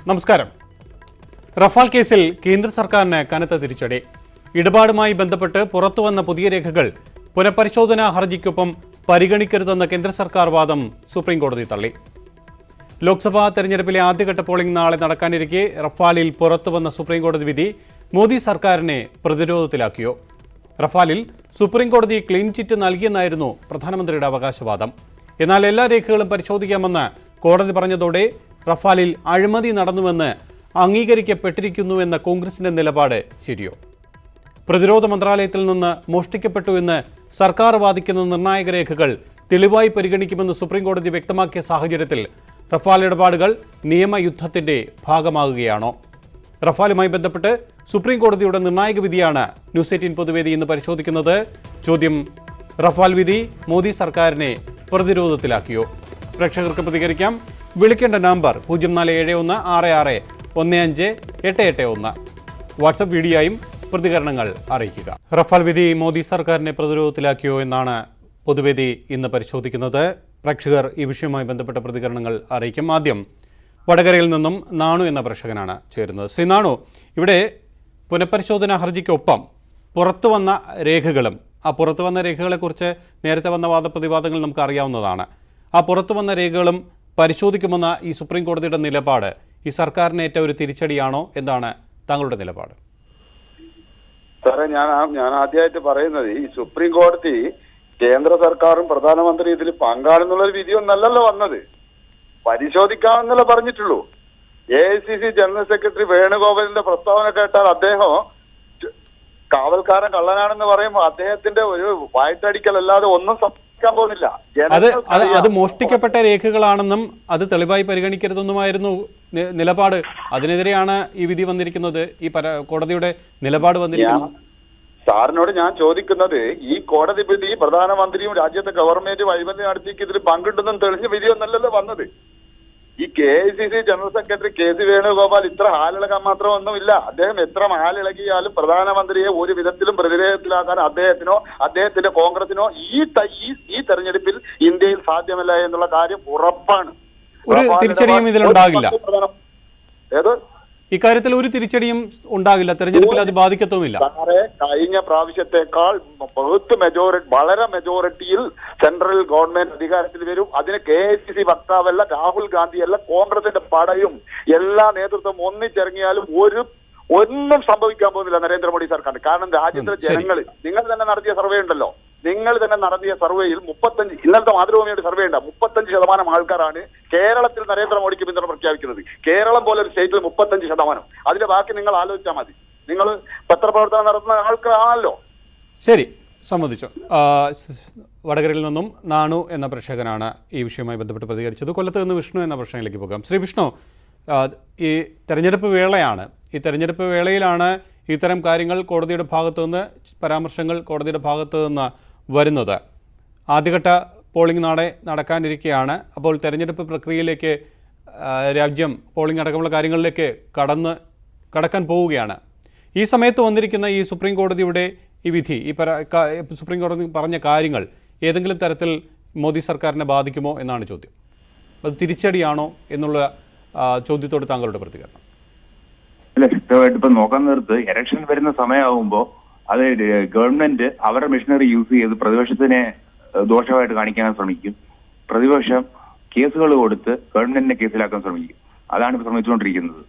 നമസ്കാരം. റഫാൽ കേസിൽ കേന്ദ്ര സർക്കാരിന് കനത്ത തിരിച്ചടി. ഇടപാടുമായി ബന്ധപ്പെട്ട് പുറത്തുവന്ന പുതിയ രേഖകൾ പുനഃപരിശോധനാ ഹർജിക്കൊപ്പം പരിഗണിക്കരുതെന്ന കേന്ദ്ര സർക്കാർ വാദം സുപ്രീംകോടതി തള്ളി. ലോക്സഭാ തെരഞ്ഞെടുപ്പിലെ ആദ്യഘട്ട പോളിംഗ് നാളെ നടക്കാനിരിക്കെ റഫാലിൽ പുറത്തുവന്ന സുപ്രീംകോടതി വിധി മോദി സർക്കാരിനെ പ്രതിരോധത്തിലാക്കിയോ? റഫാലിൽ സുപ്രീംകോടതി ക്ലീൻ ചിറ്റ് നൽകിയെന്നായിരുന്നു പ്രധാനമന്ത്രിയുടെ അവകാശവാദം. എന്നാൽ എല്ലാ രേഖകളും പരിശോധിക്കാമെന്ന് കോടതി പറഞ്ഞതോടെ റഫാലിൽ അഴിമതി നടന്നുവെന്ന് അംഗീകരിക്കപ്പെട്ടിരിക്കുന്നുവെന്ന കോൺഗ്രസിന്റെ നിലപാട് ശരിയോ? പ്രതിരോധ മന്ത്രാലയത്തിൽ നിന്ന് മോഷ്ടിക്കപ്പെട്ടു എന്ന് സർക്കാർ വാദിക്കുന്ന നിർണായക രേഖകൾ തെളിവായി പരിഗണിക്കുമെന്ന് സുപ്രീംകോടതി വ്യക്തമാക്കിയ സാഹചര്യത്തിൽ റഫാൽ ഇടപാടുകൾ നിയമയുദ്ധത്തിന്റെ ഭാഗമാകുകയാണോ? റഫാലുമായി ബന്ധപ്പെട്ട് സുപ്രീംകോടതിയുടെ നിർണായക വിധിയാണ് ന്യൂസ് 18 പൊതുവേദി ഇന്ന് പരിശോധിക്കുന്നത്. ചോദ്യം: റഫാൽ വിധി മോദി സർക്കാരിനെ പ്രതിരോധത്തിലാക്കിയോ? പ്രേക്ഷകർക്ക് പ്രതികരിക്കാം. വിളിക്കേണ്ട നമ്പർ 0471661581. വാട്സപ്പ് വീഡിയോയും പ്രതികരണങ്ങൾ അറിയിക്കുക. റഫാൽ വിധി മോദി സർക്കാരിനെ പ്രതിരോധത്തിലാക്കിയോ എന്നാണ് പൊതുവേദി ഇന്ന് പരിശോധിക്കുന്നത്. പ്രേക്ഷകർ ഈ വിഷയവുമായി ബന്ധപ്പെട്ട പ്രതികരണങ്ങൾ അറിയിക്കും. ആദ്യം വടകരയിൽ നിന്നും നാണു എന്ന പ്രേക്ഷകനാണ് ചേരുന്നത്. ശ്രീ നാണു, ഇവിടെ പുനഃപരിശോധനാ ഹർജിക്കൊപ്പം പുറത്തു വന്ന രേഖകളും ആ പുറത്തു വന്ന രേഖകളെക്കുറിച്ച് നേരത്തെ വന്ന വാദപ്രതിവാദങ്ങൾ നമുക്ക് അറിയാവുന്നതാണ്. ആ പുറത്തു വന്ന രേഖകളും പരിശോധിക്കുമെന്ന ഈ സുപ്രീം കോടതിയുടെ നിലപാട് ഈ സർക്കാരിനേറ്റ ഒരു തിരിച്ചടിയാണോ? എന്താണ് താങ്കളുടെ നിലപാട്? സാറേ, ഞാൻ ആദ്യമായിട്ട് പറയുന്നത്, ഈ സുപ്രീം കോടതി കേന്ദ്ര സർക്കാരും പ്രധാനമന്ത്രി ഇതിൽ പങ്കാളെന്നുള്ളൊരു വിധിയൊന്നല്ലല്ലോ വന്നത്. പരിശോധിക്കാമെന്നല്ല പറഞ്ഞിട്ടുള്ളൂ. AICC ജനറൽ സെക്രട്ടറി വേണുഗോപാലിന്റെ പ്രസ്താവന കേട്ടാൽ അദ്ദേഹം കാവൽക്കാരൻ കള്ളനാണെന്ന് പറയുമ്പോൾ അദ്ദേഹത്തിന്റെ ഒരു വായ്ത്തടിക്കലല്ലാതെ ഒന്നും സംഭവിക്കാൻ പോകുന്നില്ല. അത് മോഷ്ടിക്കപ്പെട്ട രേഖകളാണെന്നും അത് തെളിവായി പരിഗണിക്കരുതെന്നുമായിരുന്നു നിലപാട്. അതിനെതിരെയാണ് ഈ വിധി വന്നിരിക്കുന്നത്, ഈ കോടതിയുടെ നിലപാട് വന്നിരിക്കുന്നത്. സാറിനോട് ഞാൻ ചോദിക്കുന്നത്, ഈ കോടതി വിധി പ്രധാനമന്ത്രിയും രാജ്യത്തെ ഗവൺമെന്റും അഴിമതി നടത്തിക്ക് ഇതിൽ പങ്കുണ്ടെന്നും തെളിഞ്ഞ വിധിയൊന്നല്ലല്ലോ വന്നത്. ഈ AICC general secretary KC Venugopal ഇത്ര ഹാലിളകാൻ മാത്രമൊന്നുമില്ല. അദ്ദേഹം എത്ര ഹാലിളകിയാലും പ്രധാനമന്ത്രിയെ ഒരു വിധത്തിലും പ്രതിരോധത്തിലാക്കാൻ അദ്ദേഹത്തിനോ അദ്ദേഹത്തിന്റെ കോൺഗ്രസിനോ ഈ തെരഞ്ഞെടുപ്പിൽ ഇന്ത്യയിൽ സാധ്യമല്ല എന്നുള്ള കാര്യം ഉറപ്പാണ്. ഒരു തിരിച്ചടിയും ഇതിലുണ്ടാകില്ല. ഏത് ഇക്കാര്യത്തിൽ ഒരു തിരിച്ചടിയും ഉണ്ടാകില്ല, തെരഞ്ഞെടുപ്പിൽ അത് ബാധിക്കത്തുമില്ല. സാറേ, കഴിഞ്ഞ പ്രാവശ്യത്തെക്കാൾ വളരെ മെജോറിറ്റിയിൽ സെൻട്രൽ ഗവൺമെന്റ് അധികാരത്തിൽ വരും. അതിന് KICC വക്താവല്ല, രാഹുൽ ഗാന്ധിയല്ല, കോൺഗ്രസിന്റെ പടയും എല്ലാ നേതൃത്വം ഒന്നിച്ചിറങ്ങിയാലും ഒന്നും സംഭവിക്കാൻ പോകുന്നില്ല നരേന്ദ്രമോദി സർക്കാരിന്. കാരണം രാജ്യത്തിലെ ജനങ്ങൾ, നിങ്ങൾ തന്നെ നടത്തിയ സർവേ ഉണ്ടല്ലോ, നിങ്ങൾ തന്നെ നടത്തിയ സർവേയിൽ 35, ഇന്നലത്തെ മാതൃഭൂമിയുടെ സർവേ ഉണ്ട്, 35% ആൾക്കാരാണ് കേരളത്തിൽ നരേന്ദ്രമോദിക്ക് പിന്തുണ പ്രഖ്യാപിക്കുന്നത്. കേരളം പോലെ ഒരു സ്റ്റേറ്റിൽ 35%. അതിന്റെ ബാക്കി നിങ്ങൾ ആലോചിച്ചാൽ മതി. നിങ്ങൾ പത്രപ്രവർത്തനം നടത്തുന്ന ആൾക്കാരാണല്ലോ. ശരി, സമ്മതിച്ചു. വടകരയിൽ നിന്നും നാണു എന്ന പ്രേക്ഷകനാണ് ഈ വിഷയവുമായി ബന്ധപ്പെട്ട് പ്രതികരിച്ചത്. കൊല്ലത്ത് നിന്ന് വിഷ്ണു എന്ന പ്രശ്നത്തിലേക്ക് പോകാം. ശ്രീ വിഷ്ണു, ഈ തെരഞ്ഞെടുപ്പ് വേളയാണ്. ഈ തെരഞ്ഞെടുപ്പ് വേളയിലാണ് ഇത്തരം കാര്യങ്ങൾ കോടതിയുടെ ഭാഗത്തു നിന്ന്, പരാമർശങ്ങൾ കോടതിയുടെ ഭാഗത്തു നിന്ന് വരുന്നത്. ആദ്യഘട്ട പോളിംഗ് നാളെ നടക്കാനിരിക്കുകയാണ്. അപ്പോൾ തെരഞ്ഞെടുപ്പ് പ്രക്രിയയിലേക്ക് രാജ്യം പോളിംഗ് അടക്കമുള്ള കാര്യങ്ങളിലേക്ക് കടക്കാൻ പോവുകയാണ്. ഈ സമയത്ത് വന്നിരിക്കുന്ന ഈ സുപ്രീം കോടതിയുടെ ഈ വിധി, സുപ്രീം കോടതി പറഞ്ഞ കാര്യങ്ങൾ ഏതെങ്കിലും തരത്തിൽ മോദി സർക്കാരിനെ ബാധിക്കുമോ എന്നാണ് ചോദ്യം. അത് തിരിച്ചടിയാണോ എന്നുള്ള ചോദ്യത്തോട് താങ്കളുടെ പ്രതികരണം. അല്ല, വ്യക്തമായിട്ട് ഇപ്പൊ നോക്കാൻ നേരത്ത് ഇലക്ഷൻ വരുന്ന സമയമാകുമ്പോൾ അത് ഗവൺമെന്റ് അവരുടെ മെഷീനറി യൂസ് ചെയ്ത് പ്രതിപക്ഷത്തിനെ ദോഷമായിട്ട് കാണിക്കാൻ ശ്രമിക്കും. പ്രതിപക്ഷം കേസുകൾ കൊടുത്ത് ഗവൺമെന്റിനെ കേസിലാക്കാൻ ശ്രമിക്കും. അതാണ് ഇപ്പൊ ശ്രമിച്ചുകൊണ്ടിരിക്കുന്നത്.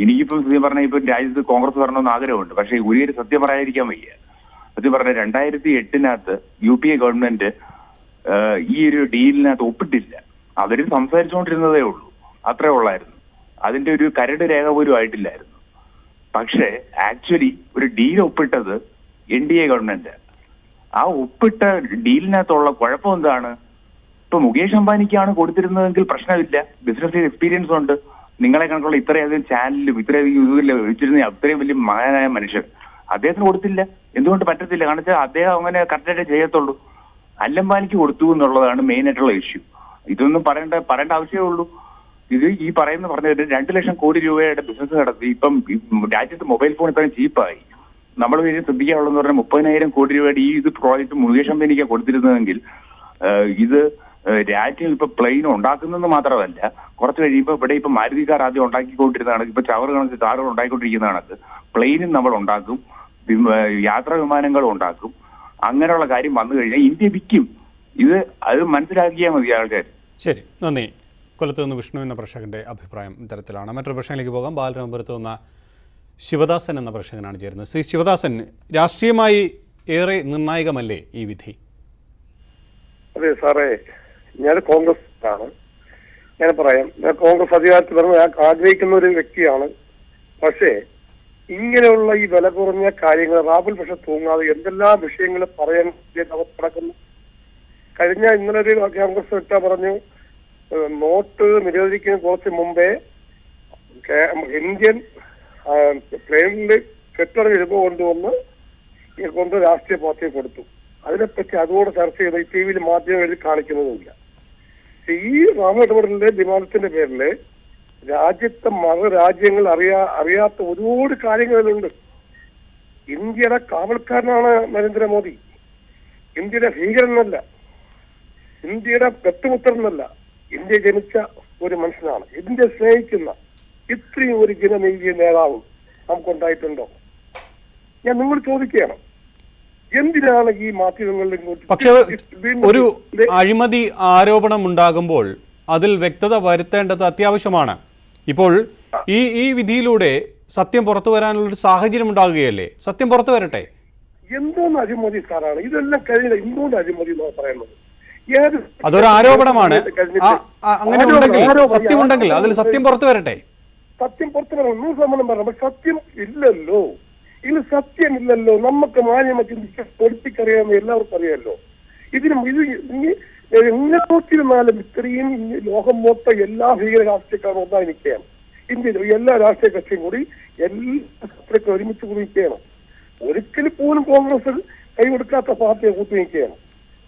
എനിക്കിപ്പോ പറഞ്ഞാൽ ഇപ്പൊ രാജ്യത്ത് കോൺഗ്രസ് വരണമെന്ന് ആഗ്രഹമുണ്ട്. പക്ഷേ ഒരു സത്യം പറയാതിരിക്കാൻ വയ്യ. സത്യം പറഞ്ഞാൽ 2008 UPA ഗവൺമെന്റ് ഈ ഒരു ഡീലിനകത്ത് ഒപ്പിട്ടില്ല. അവര് സംസാരിച്ചുകൊണ്ടിരുന്നതേ ഉള്ളൂ, അത്രേ ഉള്ളായിരുന്നു. അതിന്റെ ഒരു കരട് രേഖ പോലും ആയിട്ടില്ലായിരുന്നു. പക്ഷേ ആക്ച്വലി ഒരു ഡീൽ ഒപ്പിട്ടത് NDA ഗവൺമെന്റ്. ആ ഒപ്പിട്ട ഡീലിനകത്തുള്ള കുഴപ്പം എന്താണ്? ഇപ്പൊ മുകേഷ് അംബാനിക്കാണ് കൊടുത്തിരുന്നതെങ്കിൽ പ്രശ്നമില്ല, ബിസിനസ് എക്സ്പീരിയൻസ് ഉണ്ട്. നിങ്ങളെ കണക്കുള്ള ഇത്രയധികം ചാനലിലും ഇത്രയധികം ഇതിൽ വെച്ചിരുന്ന അത്രയും വലിയ മഹാനായ മനുഷ്യൻ അദ്ദേഹത്തിന് കൊടുത്തില്ല. എന്തുകൊണ്ട് പറ്റത്തില്ല? കാരണം വെച്ചാൽ അദ്ദേഹം അങ്ങനെ കറക്റ്റായിട്ട് ചെയ്യത്തുള്ളൂ. അല്ലംബാനിക്ക് കൊടുത്തു എന്നുള്ളതാണ് മെയിൻ ആയിട്ടുള്ള ഇഷ്യൂ. ഇതൊന്നും പറയേണ്ട ആവശ്യമേ ഉള്ളൂ. ഇത് ഈ പറഞ്ഞിട്ട് 2 ലക്ഷം കോടി രൂപയുടെ ബിസിനസ് നടത്തി. ഇപ്പം രാജ്യത്ത് മൊബൈൽ ഫോൺ ഇത്രയും ചീപ്പായി. നമ്മൾ ശ്രദ്ധിക്കാനുള്ളതെന്ന് പറഞ്ഞാൽ 30,000 കോടി രൂപയുടെ ഈ പ്രോജക്റ്റ് മുകേഷ് അംബാനിക്ക് കൊടുത്തിരുന്നതെങ്കിൽ ഇത് രാജ്യം ഇപ്പൊ പ്ലെയിൻ ഉണ്ടാക്കുന്നെന്ന് മാത്രമല്ല, കുറച്ച് കഴിയുമ്പോൾ ഇവിടെ ഇപ്പൊ മാരുതി കാർ ആദ്യം ഉണ്ടാക്കിക്കൊണ്ടിരുന്ന കണക്ക് ഇപ്പൊ ചവറ് കണക്ക് കാറുകൾ ഉണ്ടാക്കിക്കൊണ്ടിരിക്കുന്ന കണക്ക് പ്ലെയിനും നമ്മൾ ഉണ്ടാക്കും, യാത്രാ വിമാനങ്ങളും ഉണ്ടാക്കും. അങ്ങനെയുള്ള കാര്യം വന്നു കഴിഞ്ഞാൽ ഇന്ത്യ വിൽക്കും. അത് മനസ്സിലാക്കിയാൽ മതി ആൾക്കാർ. ശരി, നന്ദി. കൊല്ലത്ത് നിന്ന് വിഷ്ണു എന്ന പ്രേക്ഷകന്റെ അഭിപ്രായം ഇത്തരത്തിലാണ്. മറ്റൊരു പ്രശ്നത്തിലേക്ക് പോകാം. ബാലരാമപുരത്ത് വന്ന ശിവദാസൻ എന്ന പ്രേക്ഷകനാണ് ചേരുന്നത്. ശ്രീ ശിവദാസൻ, രാഷ്ട്രീയമായി ഏറെ നിർണായകമല്ലേ ഈ വിധി? അതെ സാറേ, ഞാൻ കോൺഗ്രസ് ആണ്. ഞാൻ പറയാം, ഞാൻ കോൺഗ്രസ് അധികാരത്തിൽ വരണം ഞാൻ ആഗ്രഹിക്കുന്ന ഒരു വ്യക്തിയാണ്. പക്ഷേ ഇങ്ങനെയുള്ള ഈ വില കുറഞ്ഞ കാര്യങ്ങൾ റാബുൽ പക്ഷെ തൂങ്ങാതെ എന്തെല്ലാം വിഷയങ്ങൾ പറയാൻ നടക്കുന്നു. ഇന്നലെ ഒരു കോൺഗ്രസ് വ്യക്തി പറഞ്ഞു, നോട്ട് നിരോധിക്കുന്ന കുറച്ച് മുമ്പേ ഇന്ത്യൻ പ്ലെയിനിൽ കെട്ടിട രൂപ കൊണ്ട് രാഷ്ട്രീയ പാർട്ടിയെ കൊടുത്തു. അതിനെപ്പറ്റി അതുകൂടെ ചർച്ച ചെയ്ത് ഈ ടി വിയിൽ മാധ്യമങ്ങളിൽ കാണിക്കുന്നതുമില്ല. ഈ റാമിടപെടലിന്റെ വിമാനത്തിന്റെ പേരില് രാജ്യത്തെ മതരാജ്യങ്ങൾ അറിയാത്ത ഒരുപാട് കാര്യങ്ങളിലുണ്ട്. ഇന്ത്യയുടെ കാവൽക്കാരനാണ് നരേന്ദ്രമോദി. ഇന്ത്യയുടെ ഭീകരനല്ല, ഇന്ത്യയുടെ പെട്ടുമുത്തരനല്ല. ഇന്ത്യ ജനിച്ച ഒരു മനുഷ്യനാണ്. ഇന്ത്യ സ്നേഹിക്കുന്ന ഇത്രയും ഒരു ജനനീയ നേതാവും നമുക്കുണ്ടായിട്ടുണ്ടോ? ഞാൻ നിങ്ങൾ ചോദിക്കുകയാണ്, എന്തിനാണ് ഈ മാധ്യമങ്ങളിൽ പക്ഷേ ഒരു അഴിമതി ആരോപണം ഉണ്ടാകുമ്പോൾ അതിൽ വ്യക്തത വരുത്തേണ്ടത് അത്യാവശ്യമാണ്. ഇപ്പോൾ ഈ വിധിയിലൂടെ സത്യം പുറത്തു വരാനുള്ളൊരു സാഹചര്യം ഉണ്ടാകുകയല്ലേ? സത്യം പുറത്തു വരട്ടെ. എന്തോന്ന് അഴിമതി സാറാണ് ഇതെല്ലാം കഴിഞ്ഞ എന്തുകൊണ്ട് അഴിമതി എന്നാണ് പറയുന്നത്? അതൊരു ആരോപണമാണ്. അങ്ങനെ ഉണ്ടെങ്കിൽ, സത്യമുണ്ടെങ്കിൽ അതിൽ സത്യം പുറത്തു വരട്ടെ. സത്യം പുറത്തു വരണം, 100% പറയണം. പക്ഷെ സത്യം ഇല്ലല്ലോ, ഇതിൽ സത്യമില്ലല്ലോ. നമുക്ക് മാന്യമ ചിന്തിക്കാൻ പൊളിറ്റിക്കറിയാമെന്ന് എല്ലാവർക്കും അറിയാമല്ലോ. എങ്ങനെ നോക്കിയിരുന്നാലും ഇത്രയും ലോകം മൊത്തം എല്ലാ ഭീകര രാഷ്ട്രീയക്കാരും ഒന്നായി നിൽക്കുകയാണ്. ഇന്ത്യയിൽ എല്ലാ രാഷ്ട്രീയ കക്ഷിയും കൂടി എല്ലാ ഒരുമിച്ച് കൂടി നിൽക്കുകയാണ്. ഒരിക്കലും പോലും കോൺഗ്രസ് കൈകൊടുക്കാത്ത പാർട്ടിയെ കൂട്ടി നിൽക്കുകയാണ്.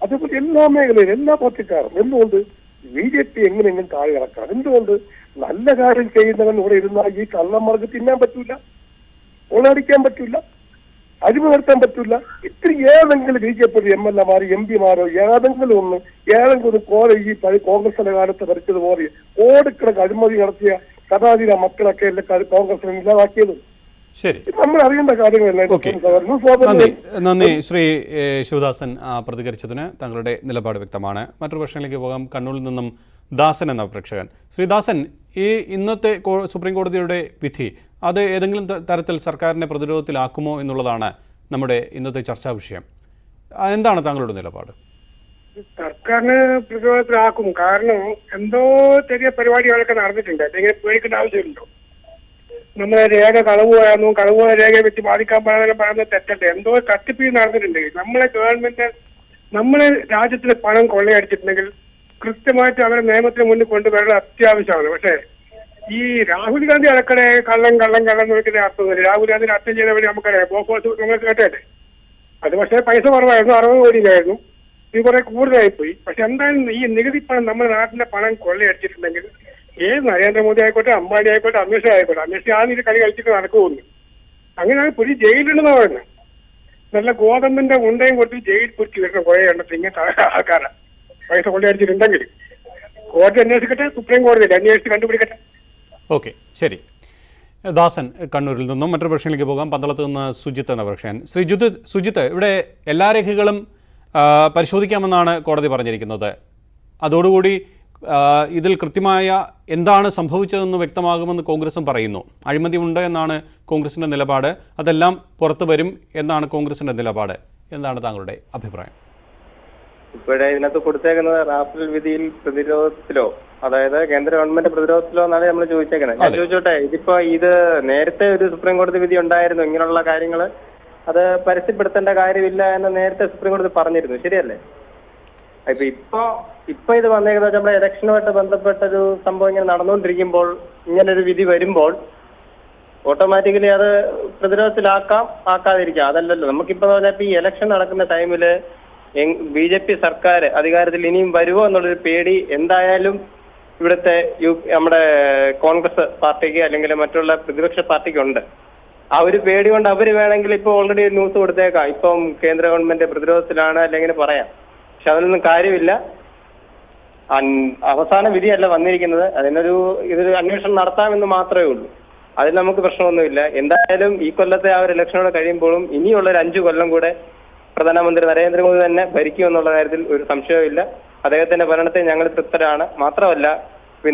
അതേപോലെ എല്ലാ മേഖലയിലും എല്ലാ പാർട്ടിക്കാരും. എന്തുകൊണ്ട് BJP എങ്ങനെയെങ്കിലും താഴെ ഇറക്കണം? എന്തുകൊണ്ട് നല്ല കാര്യം ചെയ്യുന്നവൻ ഇവിടെ ഇരുന്നാൽ ഈ കള്ളന്മാർക്ക് തിന്നാൻ പറ്റൂല, കൊള്ളയടിക്കാൻ പറ്റൂല, അഴിമതി നടത്താൻ പറ്റൂല. ഇത്ര ഏതെങ്കിലും BJP MLA-മാർ MP-മാരോ ഏതെങ്കിലും ഒരു കോല ഈ കോൺഗ്രസിന്റെ കാലത്ത് ഭരിച്ചതുപോലെ കോടിക്കണക്ക് അഴിമതി നടത്തിയ കഥാതീര മക്കളൊക്കെ അല്ലേ കോൺഗ്രസിനെ ഇല്ലാതാക്കിയത്? ശരി, നമ്മൾ അറിയേണ്ട കാര്യങ്ങളല്ലേ. നന്ദി ശ്രീ ശിവദാസൻ പ്രതികരിച്ചതിന്. താങ്കളുടെ നിലപാട് വ്യക്തമാണ്. മറ്റൊരു പ്രശ്നത്തിലേക്ക് പോകാം. കണ്ണൂരിൽ നിന്നും ദാസൻ എന്ന പ്രേക്ഷകൻ. ശ്രീ ദാസൻ, ഈ ഇന്നത്തെ സുപ്രീം കോടതിയുടെ വിധി അത് ഏതെങ്കിലും തരത്തിൽ സർക്കാരിനെ പ്രതിരോധത്തിലാക്കുമോ എന്നുള്ളതാണ് നമ്മുടെ ഇന്നത്തെ ചർച്ചാ വിഷയം. എന്താണ് താങ്കളുടെ നിലപാട്? സർക്കാരിന് പ്രതിരോധത്തിലാക്കും. കാരണം എന്തോ ചെറിയ പരിപാടികളൊക്കെ നടന്നിട്ടുണ്ട്. അല്ലെങ്കിൽ പേടിക്കേണ്ട ആവശ്യമുണ്ടോ? നമ്മളെ രേഖ കളവുപോയ രേഖയെ വെച്ച് ബാധിക്കാൻ പറയുന്നത് തെറ്റട്ടെ. എന്തോ തട്ടിപ്പ് നടന്നിട്ടുണ്ട്. നമ്മളെ ഗവൺമെന്റ് നമ്മളെ രാജ്യത്തിലെ പണം കൊള്ളയടിച്ചിട്ടുണ്ടെങ്കിൽ കൃത്യമായിട്ട് അവരെ നിയമത്തിന് മുന്നിൽ കൊണ്ടുവരേണ്ടത് അത്യാവശ്യമാണ്. പക്ഷേ ഈ രാഹുൽ ഗാന്ധി അടക്കണേ കള്ളം നോക്കിയ അർത്ഥമൊന്നുമില്ല. രാഹുൽ ഗാന്ധി അറ്റം ചെയ്ത വഴി നമുക്കറിയാം. ബോഫോഴ്സ് നിങ്ങൾക്ക് കേട്ടേ. അത് പക്ഷേ പൈസ കുറവായിരുന്നു, 60 കോടിയിലായിരുന്നു. ഇത് കുറെ കൂടുതലായിപ്പോയി. പക്ഷെ എന്തായാലും ഈ നികുതി പണം നമ്മുടെ നാട്ടിലെ പണം കൊള്ളയടിച്ചിട്ടുണ്ടെങ്കിൽ നരേന്ദ്രമോദി ആയിക്കോട്ടെ, അംബാനി ആയിക്കോട്ടെ, അമിത്ഷാ ആയിക്കോട്ടെ, അമിത്ഷാ ഇത് കളി കളിച്ചിട്ട് നടക്കുമെന്ന്. അങ്ങനെയാണ് പുലി ജയിലിടുന്ന പറയുന്നത്. നല്ല ഗോതമ്പിന്റെ ഉണ്ടയും കൊടുത്ത് ജയിൽ കുറിച്ച് വരുന്ന കുറെ എണ്ണത്തിൽ ഇങ്ങനത്തെ ആൾക്കാരാണ് പൈസ കൊള്ളയടിച്ചിട്ടുണ്ടെങ്കിൽ. കോടതി അന്വേഷിക്കട്ടെ, സുപ്രീം കോടതി അന്വേഷിച്ച് കണ്ടുപിടിക്കട്ടെ. ഓക്കെ, ശരി. ദാസൻ കണ്ണൂരിൽ നിന്നും. മറ്റൊരു പ്രശ്നത്തിലേക്ക് പോകാം. പന്തളത്ത് നിന്ന് സുജിത്ത് എന്ന പ്രേക്ഷകൻ. ശ്രീ സുജിത്ത്, ഇവിടെ എല്ലാ രേഖകളും പരിശോധിക്കാമെന്നാണ് കോടതി പറഞ്ഞിരിക്കുന്നത്. അതോടുകൂടി ഇതിൽ കൃത്യമായ എന്താണ് സംഭവിച്ചതെന്ന് വ്യക്തമാകുമെന്ന് കോൺഗ്രസും പറയുന്നു. അഴിമതി ഉണ്ട് എന്നാണ് കോൺഗ്രസിൻ്റെ നിലപാട്. അതെല്ലാം പുറത്തു വരും എന്നാണ് കോൺഗ്രസിൻ്റെ നിലപാട്. എന്താണ് താങ്കളുടെ അഭിപ്രായം? ഇവിടെ ഇതിനകത്ത് കൊടുത്തേക്കുന്നത് റാഫേൽ വിധിയിൽ പ്രതിരോധത്തിലോ, അതായത് കേന്ദ്ര ഗവൺമെന്റ് പ്രതിരോധത്തിലോ എന്നാണ് നമ്മൾ ചോദിച്ചേക്കുന്നത്. ഞാൻ ചോദിച്ചോട്ടെ, ഇത് നേരത്തെ ഒരു സുപ്രീം കോടതി വിധി ഉണ്ടായിരുന്നു, ഇങ്ങനെയുള്ള കാര്യങ്ങൾ അത് പരസ്യപ്പെടുത്തേണ്ട കാര്യമില്ല എന്ന് നേരത്തെ സുപ്രീം കോടതി പറഞ്ഞിരുന്നു, ശരിയല്ലേ? ഇപ്പൊ ഇത് വന്നേക്കുന്നത് നമ്മുടെ ഇലക്ഷനുമായിട്ട് ബന്ധപ്പെട്ടൊരു സംഭവം ഇങ്ങനെ നടന്നുകൊണ്ടിരിക്കുമ്പോൾ ഇങ്ങനൊരു വിധി വരുമ്പോൾ ഓട്ടോമാറ്റിക്കലി അത് ആക്കാതിരിക്കാം. അതല്ലല്ലോ നമുക്കിപ്പോ പറഞ്ഞാൽ ഈ ഇലക്ഷൻ നടക്കുന്ന ടൈമില് BJP സർക്കാർ അധികാരത്തിൽ ഇനിയും വരുമോ എന്നുള്ളൊരു പേടി എന്തായാലും ഇവിടുത്തെ നമ്മുടെ കോൺഗ്രസ് പാർട്ടിക്ക് അല്ലെങ്കിൽ മറ്റുള്ള പ്രതിപക്ഷ പാർട്ടിക്കുണ്ട്. ആ ഒരു പേടി കൊണ്ട് അവർ വേണമെങ്കിൽ ഇപ്പോൾ ഓൾറെഡി ന്യൂസ് കൊടുത്തേക്കാം, ഇപ്പം കേന്ദ്ര ഗവൺമെന്റ് പ്രതിരോധത്തിലാണ് അല്ലെങ്കിൽ പറയാം. പക്ഷെ അതിനൊന്നും കാര്യമില്ല. അവസാന വിധിയല്ല വന്നിരിക്കുന്നത്. ഇതൊരു അന്വേഷണം നടത്താമെന്ന് മാത്രമേ ഉള്ളൂ. അതിൽ നമുക്ക് പ്രശ്നമൊന്നുമില്ല. എന്തായാലും ഈ കൊല്ലത്തെ ആ ഒരു ഇലക്ഷനോടെ കഴിയുമ്പോഴും ഇനിയുള്ള ഒരു 5 കൊല്ലം കൂടെ പ്രധാനമന്ത്രി നരേന്ദ്രമോദി തന്നെ ഭരിക്കുമെന്നുള്ള കാര്യത്തിൽ ഒരു സംശയവുമില്ല. അദ്ദേഹത്തിന്റെ ഭരണത്തെ ഞങ്ങൾ തൃപ്തരാണ്. മാത്രമല്ല,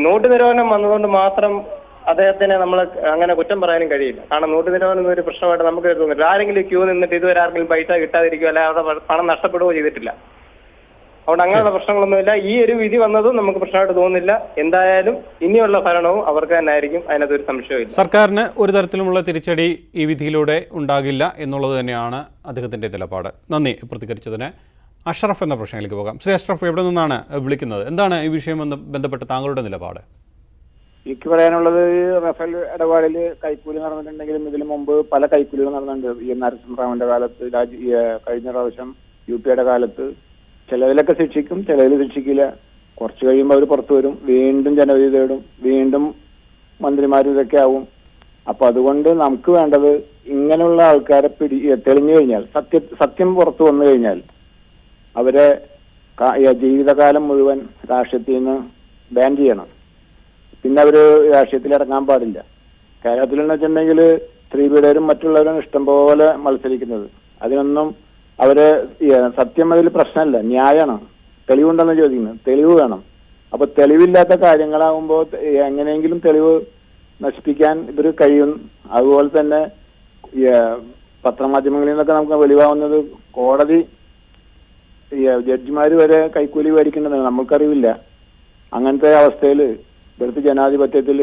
നോട്ട് നിരോധനം വന്നതുകൊണ്ട് മാത്രം അദ്ദേഹത്തിനെ നമ്മൾ അങ്ങനെ കുറ്റം പറയാനും കഴിയില്ല. കാരണം നോട്ട് നിരോധനം ഒരു പ്രശ്നമായിട്ട് നമുക്ക് തോന്നില്ല. ആരെങ്കിലും ക്യൂ നിന്നിട്ട് ഇതുവരെ ആർക്കെങ്കിലും പൈസ കിട്ടാതിരിക്കുകയോ അല്ലെ അവരുടെ പണം നഷ്ടപ്പെടുകയോ ചെയ്തിട്ടില്ല. അതുകൊണ്ട് അങ്ങനെയുള്ള പ്രശ്നങ്ങളൊന്നുമില്ല. ഈ ഒരു വിധി വന്നതും നമുക്ക് പ്രശ്നമായിട്ട് തോന്നുന്നില്ല. എന്തായാലും ഇനിയുള്ള ഭരണവും അവർക്ക് തന്നെ ആയിരിക്കും. അതിനകത്തൊരു സംശയമില്ല. സർക്കാരിന് ഒരു തരത്തിലുമുള്ള തിരിച്ചടി ഈ വിധിയിലൂടെ ഉണ്ടാകില്ല എന്നുള്ളത് തന്നെയാണ് അദ്ദേഹത്തിന്റെ നിലപാട്. നന്ദി പ്രതികരിച്ചതിന്. അഷ്റഫ് എന്ന പ്രശ്നത്തിലേക്ക് പോകാം. ശ്രീ അഷ്റഫ്, എവിടെ നിന്നാണ് വിളിക്കുന്നത്? എന്താണ് ഈ വിഷയം ബന്ധപ്പെട്ട് താങ്കളുടെ നിലപാട്? എനിക്ക് പറയാനുള്ളത്, റഫേൽ ഇടപാടിൽ കൈക്കൂലി നടന്നിട്ടുണ്ടെങ്കിലും ഇതിനു മുമ്പ് പല കൈക്കൂലികൾ നടന്നിട്ടുണ്ട്. നരസിംഹറാവുവിന്റെ കാലത്ത്, കഴിഞ്ഞ പ്രാവശ്യം UPയുടെ കാലത്ത്. ചിലതിലൊക്കെ ശിക്ഷിക്കും, ചിലതിൽ ശിക്ഷിക്കില്ല. കുറച്ച് കഴിയുമ്പോൾ അവർ പുറത്തു വരും, വീണ്ടും ജനവിധി തേടും, വീണ്ടും മന്ത്രിമാരും ഇതൊക്കെ ആവും. അപ്പൊ അതുകൊണ്ട് നമുക്ക് വേണ്ടത് ഇങ്ങനെയുള്ള ആൾക്കാരെ തെളിഞ്ഞു കഴിഞ്ഞാൽ, സത്യം പുറത്തു വന്നു കഴിഞ്ഞാൽ അവരെ ജീവിതകാലം മുഴുവൻ രാഷ്ട്രീയത്തിൽ നിന്ന് ബാൻ ചെയ്യണം. പിന്നെ അവര് രാഷ്ട്രീയത്തിൽ ഇറങ്ങാൻ പാടില്ല. കേരളത്തിലെന്ന് വെച്ചിട്ടുണ്ടെങ്കിൽ ശ്രീപീഡരും മറ്റുള്ളവരും ഇഷ്ടംപോലെ മത്സരിക്കുന്നത്. അതിനൊന്നും അവര് സത്യം അതിൽ പ്രശ്നമല്ല, ന്യായമാണ്. തെളിവുണ്ടെന്ന് ചോദിക്കുന്നത്, തെളിവ് വേണം. അപ്പൊ തെളിവില്ലാത്ത കാര്യങ്ങളാകുമ്പോൾ എങ്ങനെയെങ്കിലും തെളിവ് നശിപ്പിക്കാൻ ഇവർ കഴിയും. അതുപോലെ തന്നെ പത്രമാധ്യമങ്ങളിൽ നിന്നൊക്കെ നമുക്ക് വെളിവാകുന്നത് കോടതി ജഡ്ജിമാര് വരെ കൈക്കൂലി മേടിക്കേണ്ടതാണ്, നമുക്കറിയില്ല. അങ്ങനത്തെ അവസ്ഥയിൽ ഇവിടുത്തെ ജനാധിപത്യത്തിൽ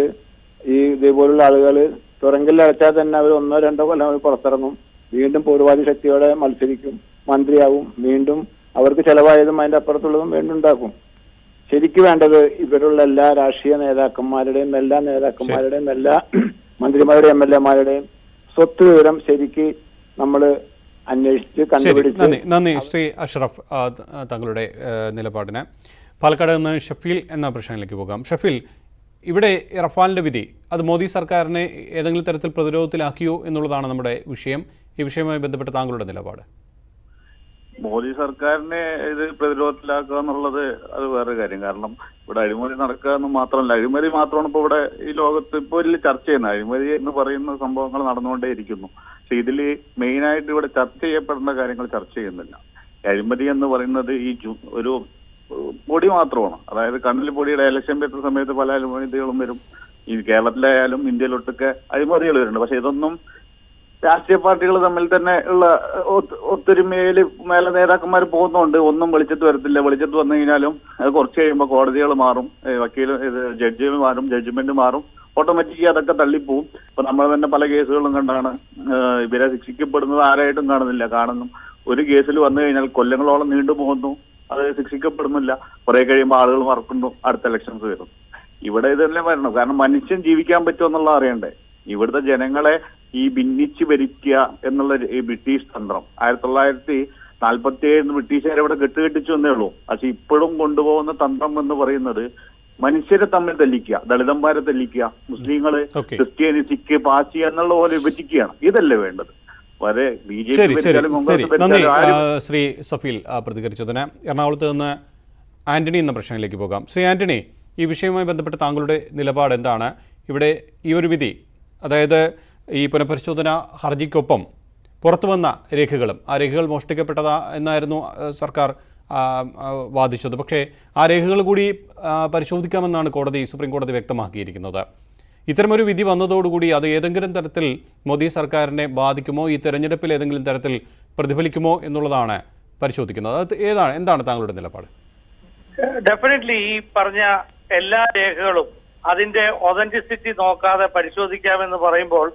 ഇതേപോലുള്ള ആളുകൾ തുറങ്കിൽ അടച്ചാൽ തന്നെ അവർ 1-2 കൊല്ലം പുറത്തിറങ്ങും, വീണ്ടും പൂർവ്വാധി ശക്തിയോടെ മത്സരിക്കും, മന്ത്രിയാവും, വീണ്ടും അവർക്ക് ചെലവായതും അതിന്റെ അപ്പുറത്തുള്ളതും വീണ്ടും ഉണ്ടാക്കും. ശരിക്കും വേണ്ടത് ഇവരുള്ള എല്ലാ രാഷ്ട്രീയ നേതാക്കന്മാരുടെയും എല്ലാ മന്ത്രിമാരുടെയും MLA-മാരുടെയും സ്വത്ത് വിവരം ശരിക്ക് നമ്മൾ അന്വേഷിച്ച് കണ്ടുപിടിച്ച്. നന്ദി ശ്രീ അഷ്റഫ് താങ്കളുടെ നിലപാടിന്. പാലക്കാട് നിന്ന് ഷഫീൽ എന്ന പ്രശ്നത്തിലേക്ക് പോകാം. ഷഫീൽ, ഇവിടെ റഫാലിൻ്റെ വിധി അത് മോദി സർക്കാരിനെ ഏതെങ്കിലും തരത്തിൽ പ്രതിരോധത്തിലാക്കിയോ എന്നുള്ളതാണ് നമ്മുടെ വിഷയം. ഈ വിഷയവുമായി ബന്ധപ്പെട്ട് താങ്കളുടെ നിലപാട്? മോദി സർക്കാരിനെ ഇത് പ്രതിരോധത്തിലാക്കുക എന്നുള്ളത് അത് വേറെ കാര്യം. കാരണം ഇവിടെ അഴിമതി നടക്കുക എന്ന് മാത്രമല്ല, അഴിമതി മാത്രമാണ് ഇപ്പോൾ ഇവിടെ ഈ ലോകത്ത് ഇപ്പോൾ വലിയ ചർച്ച ചെയ്യുന്നത്. അഴിമതി എന്ന് പറയുന്ന സംഭവങ്ങൾ നടന്നുകൊണ്ടേയിരിക്കുന്നു. പക്ഷെ ഇതിൽ മെയിനായിട്ട് ഇവിടെ ചർച്ച ചെയ്യപ്പെടുന്ന കാര്യങ്ങൾ ചർച്ച ചെയ്യുന്നില്ല. അഴിമതി എന്ന് പറയുന്നത് ഈ ഒരു പൊടി മാത്രമാണ്. അതായത് കണ്ണിൽ പൊടിയുടെ ഇലക്ഷൻ വരുന്ന സമയത്ത് പല അഴിമതികളും വരും. ഈ കേരളത്തിലായാലും ഇന്ത്യയിലൊട്ടൊക്കെ അഴിമതികൾ വരുന്നുണ്ട്. പക്ഷെ ഇതൊന്നും രാഷ്ട്രീയ പാർട്ടികൾ തമ്മിൽ തന്നെ ഉള്ള ഒത്തൊരുമയിൽ മേലെ നേതാക്കന്മാർ പോകുന്നുണ്ട്. ഒന്നും വെളിച്ചത്ത് വരത്തില്ല. വെളിച്ചത്ത് വന്നു കഴിഞ്ഞാലും അത് കുറച്ച് കഴിയുമ്പോൾ കോടതികൾ മാറും, ജഡ്ജികൾ മാറും, ജഡ്ജ്മെന്റ് മാറും, ഓട്ടോമാറ്റിക്കലി അതൊക്കെ തള്ളിപ്പോവും. ഇപ്പൊ നമ്മൾ തന്നെ പല കേസുകളും കണ്ടാണ് ഇവരെ ശിക്ഷിക്കപ്പെടുന്നത് ആരായിട്ടും കാണുന്നു. ഒരു കേസിൽ വന്നു കഴിഞ്ഞാൽ കൊല്ലങ്ങളോളം നീണ്ടുപോകുന്നു, അത് ശിക്ഷിക്കപ്പെടുന്നില്ല. കുറെ കഴിയുമ്പോൾ ആളുകൾ മറക്കുന്നു, അടുത്ത ഇലക്ഷൻസ് വരും. ഇവിടെ ഇതെല്ലാം വരണം. കാരണം മനുഷ്യൻ ജീവിക്കാൻ പറ്റുമെന്നുള്ള അറിയണ്ടേ. ഇവിടുത്തെ ജനങ്ങളെ ഈ ഭിന്നിച്ച് ഭരിക്കുക എന്നുള്ള ഈ ബ്രിട്ടീഷ് തന്ത്രം 1947 ബ്രിട്ടീഷുകാരെ ഇവിടെ കെട്ടുകെട്ടിച്ചു എന്നേ ഉള്ളൂ. പക്ഷെ ഇപ്പോഴും കൊണ്ടുപോകുന്ന തന്ത്രം എന്ന് പറയുന്നത് മനുഷ്യരെ തമ്മിൽ തല്ലിക്കുക, ദളിതന്മാരെ തല്ലിക്കുക, മുസ്ലിങ്ങള്, ക്രിസ്ത്യാനി, സിഖ്, പാച്ചി എന്നുള്ള പോലെ വിഭജിക്കുകയാണ്. ഇതല്ലേ വേണ്ടത്? വരെ നന്ദി ശ്രീ സഫീൽ പ്രതികരിച്ചതിന്. എറണാകുളത്ത് നിന്ന് ആന്റണി എന്ന പ്രശ്നത്തിലേക്ക് പോകാം. ശ്രീ ആന്റണി, ഈ വിഷയവുമായി ബന്ധപ്പെട്ട് താങ്കളുടെ നിലപാട് എന്താണ്? ഇവിടെ ഈ ഒരു വിധി, അതായത് ഈ പുനഃപരിശോധന ഹർജിക്കൊപ്പം പുറത്തു വന്ന രേഖകളും, ആ രേഖകൾ മോഷ്ടിക്കപ്പെട്ടതാ എന്നായിരുന്നു സർക്കാർ വാദിച്ചത്. പക്ഷേ ആ രേഖകൾ കൂടി പരിശോധിക്കാമെന്നാണ് സുപ്രീം കോടതി വ്യക്തമാക്കിയിരിക്കുന്നത്. ഇത്തരമൊരു വിധി വന്നതോടുകൂടി അത് ഏതെങ്കിലും തരത്തിൽ മോദി സർക്കാരിനെ ബാധിക്കുമോ, ഈ തെരഞ്ഞെടുപ്പിൽ ഏതെങ്കിലും തരത്തിൽ പ്രതിഫലിക്കുമോ എന്നുള്ളതാണ് പരിശോധിക്കുന്നത്. അത് എന്താണ് താങ്കളുടെ നിലപാട്? ഡെഫിനറ്റ്ലി ഈ പറഞ്ഞ എല്ലാ രേഖകളും അതിന്റെ ഒതന്റിസിറ്റി നോക്കാതെ പരിശോധിക്കാമെന്ന് പറയുമ്പോൾ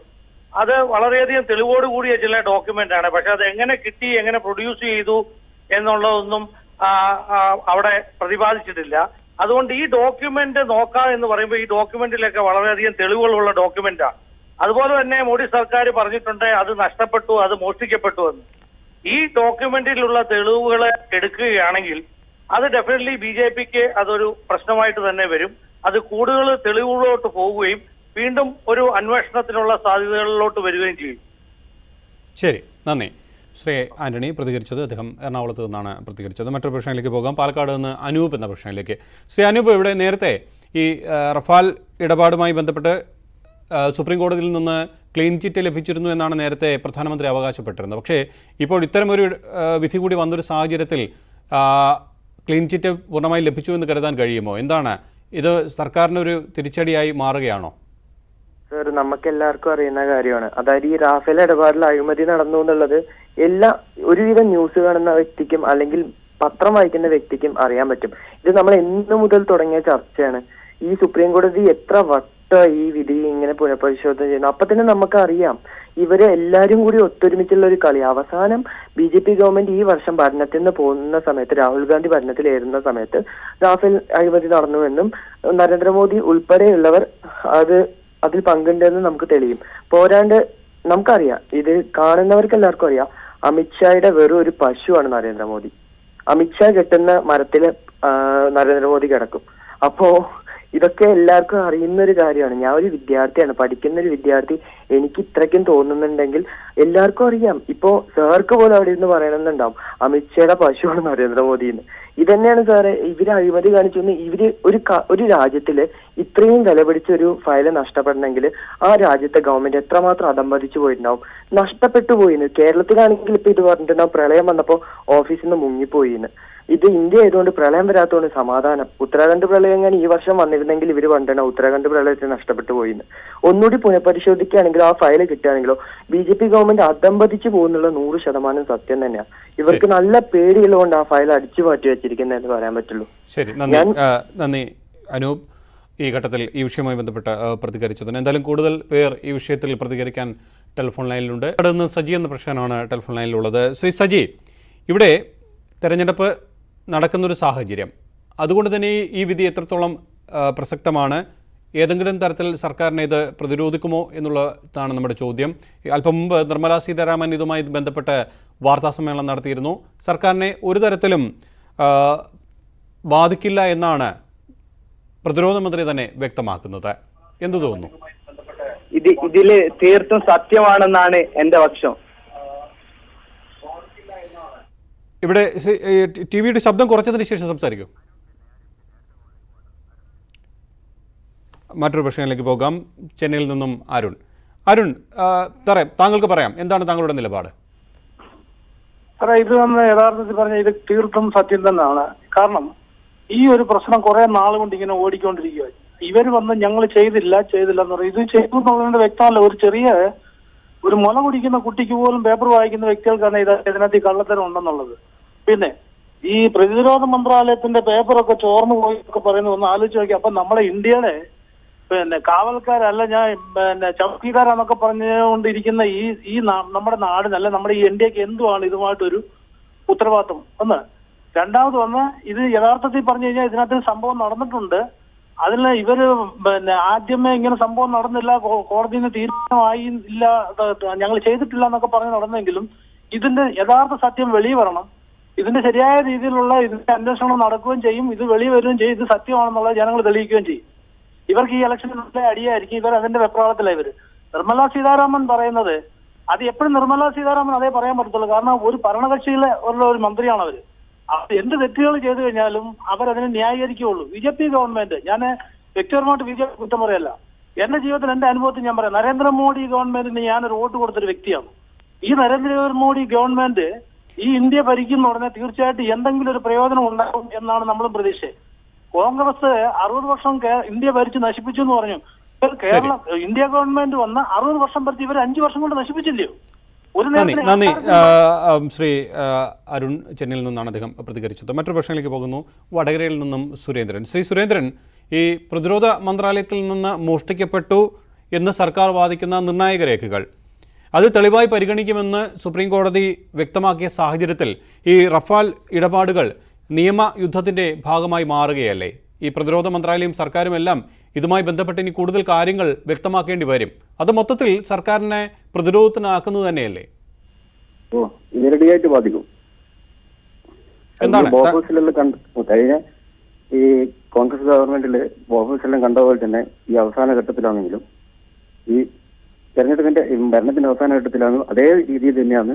അത് വളരെയധികം തെളിവോടുകൂടിയ ചില ഡോക്യുമെന്റ് ആണ്. പക്ഷെ അത് എങ്ങനെ കിട്ടി, എങ്ങനെ പ്രൊഡ്യൂസ് ചെയ്തു എന്നുള്ളതൊന്നും അവിടെ പ്രതിപാദിച്ചിട്ടില്ല. അതുകൊണ്ട് ഈ ഡോക്യുമെന്റ് നോക്കാം എന്ന് പറയുമ്പോൾ ഈ ഡോക്യുമെന്റിലൊക്കെ വളരെയധികം തെളിവുകളുള്ള ഡോക്യുമെന്റാണ്. അതുപോലെ തന്നെ മോഡി സർക്കാർ പറഞ്ഞിട്ടുണ്ട് അത് നഷ്ടപ്പെട്ടു, അത് മോഷ്ടിക്കപ്പെട്ടു എന്ന്. ഈ ഡോക്യുമെന്റിലുള്ള തെളിവുകൾ എടുക്കുകയാണെങ്കിൽ അത് ഡെഫിനറ്റ്ലി BJPക്ക് അതൊരു പ്രശ്നമായിട്ട് തന്നെ വരും. അത് കൂടുതൽ തെളിവുകളിലോട്ട് പോവുകയും വീണ്ടും ഒരു അന്വേഷണത്തിനുള്ള സാധ്യതകളിലോട്ട് വരികയും ചെയ്യും. ശരി, നന്ദി. ശ്രീ ആന്റണി പ്രതികരിച്ചത്. അദ്ദേഹം എറണാകുളത്ത് നിന്നാണ് പ്രതികരിച്ചത്. മറ്റൊരു പ്രശ്നത്തിലേക്ക് പോകാം. പാലക്കാട് നിന്ന് അനൂപ് എന്ന പ്രശ്നത്തിലേക്ക്. ശ്രീ അനൂപ്, ഇവിടെ നേരത്തെ ഈ റഫാൽ ഇടപാടുമായി ബന്ധപ്പെട്ട് സുപ്രീം കോടതിയിൽ നിന്ന് ക്ലീൻ ചിറ്റ് ലഭിച്ചിരുന്നു എന്നാണ് നേരത്തെ പ്രധാനമന്ത്രി അവകാശപ്പെട്ടിരുന്നത്. പക്ഷേ ഇപ്പോൾ ഇത്തരമൊരു വിധി കൂടി വന്നൊരു സാഹചര്യത്തിൽ ക്ലീൻ ചിറ്റ് പൂർണ്ണമായി ലഭിച്ചു എന്ന് കരുതാൻ കഴിയുമോ? എന്താണ് ഇത് സർക്കാരിനൊരു തിരിച്ചടിയായി മാറുകയാണോ? സർ, നമുക്ക് എല്ലാവർക്കും അറിയുന്ന കാര്യമാണ്. അതായത് ഈ റാഫേൽ ഇടപാടിൽ അഴിമതി നടന്നു എന്നുള്ളത് ഒരുവിധം ന്യൂസ് കാണുന്ന വ്യക്തിക്കും അല്ലെങ്കിൽ പത്രം വായിക്കുന്ന വ്യക്തിക്കും അറിയാൻ പറ്റും. ഇത് നമ്മൾ എന്ന് മുതൽ തുടങ്ങിയ ചർച്ചയാണ്. ഈ സുപ്രീം കോടതി എത്ര വട്ടം ഈ വിധി ഇങ്ങനെ പുനഃപരിശോധന ചെയ്യുന്നു. അപ്പൊ തന്നെ നമുക്കറിയാം ഇവര് എല്ലാരും കൂടി ഒത്തൊരുമിച്ചുള്ള ഒരു കളി. അവസാനം BJP ഗവൺമെന്റ് ഈ വർഷം ഭരണത്തിൽ നിന്ന് പോകുന്ന സമയത്ത്, രാഹുൽ ഗാന്ധി ഭരണത്തിലേറുന്ന സമയത്ത് റാഫേൽ അഴിമതി നടന്നുവെന്നും നരേന്ദ്രമോദി ഉൾപ്പെടെയുള്ളവർ അതിൽ പങ്കുണ്ടെന്ന് നമുക്ക് തെളിയും. പോരാണ്ട് നമുക്കറിയാം, ഇത് കാണുന്നവർക്ക് എല്ലാവർക്കും അറിയാം, അമിത്ഷായുടെ വെറും ഒരു പശുവാണ് നരേന്ദ്രമോദി. അമിത്ഷാ കെട്ടുന്ന മരത്തില് നരേന്ദ്രമോദി കിടക്കും. അപ്പോ ഇതൊക്കെ എല്ലാവർക്കും അറിയുന്ന ഒരു കാര്യമാണ്. ഞാൻ ഒരു വിദ്യാർത്ഥിയാണ്, പഠിക്കുന്ന ഒരു വിദ്യാർത്ഥി. എനിക്ക് ഇത്രയ്ക്കും തോന്നുന്നുണ്ടെങ്കിൽ എല്ലാവർക്കും അറിയാം. ഇപ്പോ സാർക്ക് പോലും അവിടെ ഇരുന്ന് പറയണമെന്നുണ്ടാവും അമിത്ഷായുടെ പശുവാണ് നരേന്ദ്രമോദി എന്ന്. ഇതന്നെയാണ് സാറേ ഇവര് അഴിമതി കാണിച്ചു. ഇവര് ഒരു രാജ്യത്തില് ഇത്രയും വില പിടിച്ച ഒരു ഫയല് നഷ്ടപ്പെടണമെങ്കിൽ ആ രാജ്യത്തെ ഗവൺമെന്റ് എത്രമാത്രം അധംപതിച്ചു പോയിട്ടുണ്ടാവും, നഷ്ടപ്പെട്ടു പോയിന്ന്. കേരളത്തിലാണെങ്കിൽ ഇപ്പൊ ഇത് പറഞ്ഞിട്ടുണ്ടാവും പ്രളയം വന്നപ്പോ ഓഫീസിൽ നിന്ന് മുങ്ങിപ്പോയിന്ന്. ഇത് ഇന്ത്യ ആയതുകൊണ്ട് പ്രളയം വരാത്തതുകൊണ്ട് സമാധാനം. ഉത്തരാഖണ്ഡ് പ്രളയം ഞാൻ ഈ വർഷം വന്നിരുന്നെങ്കിൽ ഇവര് പണ്ടണ ഉത്തരാഖണ്ഡ് പ്രളയത്തിൽ നഷ്ടപ്പെട്ടു പോയിന്ന്. ഒന്നുകൂടി പുനഃപരിശോധിക്കുകയാണെങ്കിലോ ആ ഫയല് കിട്ടുകയാണെങ്കിലോ BJP ഗവൺമെന്റ് അധംപതിച്ചു പോകുന്നുള്ള 100% സത്യം തന്നെയാണ്. ഇവർക്ക് നല്ല പേടിയുള്ളതുകൊണ്ട് ആ ഫയൽ അടിച്ചു മാറ്റി വെച്ചിരിക്കുന്നതെന്ന് പറയാൻ പറ്റുള്ളൂ. ശരി, നന്ദി അനൂപ്, ഈ ഘട്ടത്തിൽ ഈ വിഷയവുമായി ബന്ധപ്പെട്ട് പ്രതികരിച്ചതിന്. എന്തായാലും കൂടുതൽ പേർ ഈ വിഷയത്തിൽ പ്രതികരിക്കാൻ ടെലിഫോൺ ലൈനിലുണ്ട്. അവിടെ നിന്ന് സജി എന്ന പ്രശ്നമാണ് ടെലിഫോൺ ലൈനിലുള്ളത്. ശ്രീ സജി, ഇവിടെ തെരഞ്ഞെടുപ്പ് നടക്കുന്നൊരു സാഹചര്യം, അതുകൊണ്ട് തന്നെ ഈ വിധി എത്രത്തോളം പ്രസക്തമാണ്? ഏതെങ്കിലും തരത്തിൽ സർക്കാരിനെ ഇത് പ്രതിരോധിക്കുമോ എന്നുള്ളതാണ് നമ്മുടെ ചോദ്യം. അല്പം മുമ്പ് നിർമ്മലാ സീതാരാമൻ ഇതുമായി ബന്ധപ്പെട്ട് വാർത്താസമ്മേളനം നടത്തിയിരുന്നു. സർക്കാരിനെ ഒരു തരത്തിലും ബാധിക്കില്ല എന്നാണ് പ്രതിരോധ മന്ത്രി തന്നെ വ്യക്തമാക്കുന്നത്. എന്തു തോന്നുന്നു? ഇതില് തീർത്തും സത്യമാണെന്നാണ് എന്റെ പക്ഷം. ഇവിടെ ടിവിയുടെ ശബ്ദം കുറച്ചതിന് ശേഷം സംസാരിക്കൂ. മറ്റൊരു പ്രശ്നത്തിലേക്ക് പോകാം. ചെന്നൈയിൽ നിന്നും അരുൺ, താങ്കൾക്ക് പറയാം, എന്താണ് താങ്കളുടെ നിലപാട്? സാറേ, ഇത് നമ്മൾ യഥാർത്ഥത്തിൽ പറഞ്ഞ ഇത് തീർത്തും സത്യം തന്നെയാണ്. കാരണം ഈ ഒരു പ്രശ്നം കുറെ നാൾ കൊണ്ട് ഇങ്ങനെ ഓടിക്കൊണ്ടിരിക്കുക. ഇവർ വന്ന് ഞങ്ങൾ ചെയ്തില്ല എന്ന് പറയും. ഇത് ചെയ്തു എന്നുള്ളതിന്റെ വ്യക്തമല്ല. ഒരു മുല കുടിക്കുന്ന കുട്ടിക്ക് പോലും പേപ്പർ വായിക്കുന്ന വ്യക്തികൾക്കാണ് ഇതിനകത്ത് കള്ളത്തരം ഉണ്ടെന്നുള്ളത്. പിന്നെ ഈ പ്രതിരോധ മന്ത്രാലയത്തിന്റെ പേപ്പറൊക്കെ ചോർന്നു പോയി ഒക്കെ പറയുന്നത് ഒന്ന് ആലോചിച്ച് നോക്കി. അപ്പൊ നമ്മളെ ഇന്ത്യയുടെ കാവൽക്കാരല്ല, ചൗക്കിക്കാരാന്നൊക്കെ പറഞ്ഞുകൊണ്ടിരിക്കുന്ന ഈ നമ്മുടെ നാടിനല്ല, നമ്മുടെ ഈ ഇന്ത്യക്ക് എന്തുവാണ് ഇതുമായിട്ടൊരു ഉത്തരവാദിത്വം? ഒന്ന്. രണ്ടാമത് ഇത് യഥാർത്ഥത്തിൽ പറഞ്ഞു കഴിഞ്ഞാൽ ഇതിനകത്ത് സംഭവം നടന്നിട്ടുണ്ട്. അതിൽ ഇവര് ആദ്യമേ ഇങ്ങനെ സംഭവം നടന്നില്ല, കോടതിയിൽ നിന്ന് തീരുമാനമായി ഇല്ല, ഞങ്ങൾ ചെയ്തിട്ടില്ല എന്നൊക്കെ പറഞ്ഞ് നടന്നെങ്കിലും ഇതിന്റെ യഥാർത്ഥ സത്യം വെളിയിൽ വരണം. ഇതിന്റെ ശരിയായ രീതിയിലുള്ള ഇതിന്റെ അന്വേഷണം നടക്കുകയും ചെയ്യും. ഇത് വെളിയിൽ വരികയും ചെയ്യും. ഇത് സത്യമാണെന്നുള്ളത് ജനങ്ങൾ തെളിയിക്കുകയും ചെയ്യും. ഇവർക്ക് ഈ ഇലക്ഷനിൽ നല്ല അടിയായിരിക്കും. ഇവർ അതിന്റെ വെപ്രാളത്തിലാണ് ഇവര്. നിർമ്മലാ സീതാരാമൻ പറയുന്നത് അത് എപ്പോഴും നിർമ്മലാ സീതാരാമൻ അതേ പറയാൻ പറ്റത്തുള്ളൂ. കാരണം ഒരു ഭരണകക്ഷിയിലെ ഒരു മന്ത്രിയാണ് അവര്. എന്ത് തെറ്റുകൾ ചെയ്തു കഴിഞ്ഞാലും അവരതിനെ ന്യായീകരിക്കുകയുള്ളൂ. BJP ഗവൺമെന്റ്, ഞാൻ വ്യക്തിപരമായിട്ട് BJP കുറ്റം പറയല്ല, എന്റെ ജീവിതത്തിൽ എന്റെ അനുഭവത്തിൽ ഞാൻ പറയാം, നരേന്ദ്രമോദി ഗവൺമെന്റിന് ഞാനൊരു വോട്ട് കൊടുത്തൊരു വ്യക്തിയാണ്. ഈ നരേന്ദ്രമോദി ഗവൺമെന്റ് ഈ ഇന്ത്യ ഭരിക്കുന്ന ഉടനെ തീർച്ചയായിട്ടും എന്തെങ്കിലും ഒരു പ്രയോജനം ഉണ്ടാകും എന്നാണ് നമ്മളും പ്രതീക്ഷ. കോൺഗ്രസ് 60 വർഷം ഇന്ത്യ ഭരിച്ച് നശിപ്പിച്ചു എന്ന് പറഞ്ഞു. കേരളം ഇന്ത്യ ഗവൺമെന്റ് വന്ന് 60 വർഷം ഭരിച്ച് ഇവർ 5 വർഷം കൊണ്ട് നശിപ്പിച്ചില്ലയോ? നന്ദി ശ്രീ അരുൺ, ചെന്നൈയിൽ നിന്നാണ് അദ്ദേഹം പ്രതികരിച്ചത്. മറ്റൊരു പ്രശ്നത്തിലേക്ക് പോകുന്നു. വടകരയിൽ നിന്നും സുരേന്ദ്രൻ. ശ്രീ സുരേന്ദ്രൻ, ഈ പ്രതിരോധ മന്ത്രാലയത്തിൽ നിന്ന് മോഷ്ടിക്കപ്പെട്ടു എന്ന് സർക്കാർ വാദിക്കുന്ന നിർണായക രേഖകൾ അത് തെളിവായി പരിഗണിക്കുമെന്ന് സുപ്രീം കോടതി വ്യക്തമാക്കിയ സാഹചര്യത്തിൽ ഈ റഫാൽ ഇടപാടുകൾ നിയമയുദ്ധത്തിൻ്റെ ഭാഗമായി മാറുകയല്ലേ? ഈ പ്രതിരോധ മന്ത്രാലയം സർക്കാരും എല്ലാം ഇതുമായി ബന്ധപ്പെട്ട് ഇനി കൂടുതൽ കാര്യങ്ങൾ വ്യക്തമാക്കേണ്ടി വരും. അത് മൊത്തത്തിൽ സർക്കാരിനെ പ്രതിരോധത്തിനാക്കുന്നത് തന്നെയല്ലേ? നേരിടിയായിട്ട് ബാധിക്കും. എന്താണ് കഴിഞ്ഞ ഈ കോൺഗ്രസ് ഗവൺമെന്റില് ഓഫീസെല്ലാം കണ്ട പോലെ തന്നെ ഈ അവസാന ഘട്ടത്തിലാണെങ്കിലും ഈ തെരഞ്ഞെടുപ്പിന്റെ ഭരണത്തിന്റെ അവസാന ഘട്ടത്തിലാണ് അതേ രീതിയിൽ തന്നെയാണ്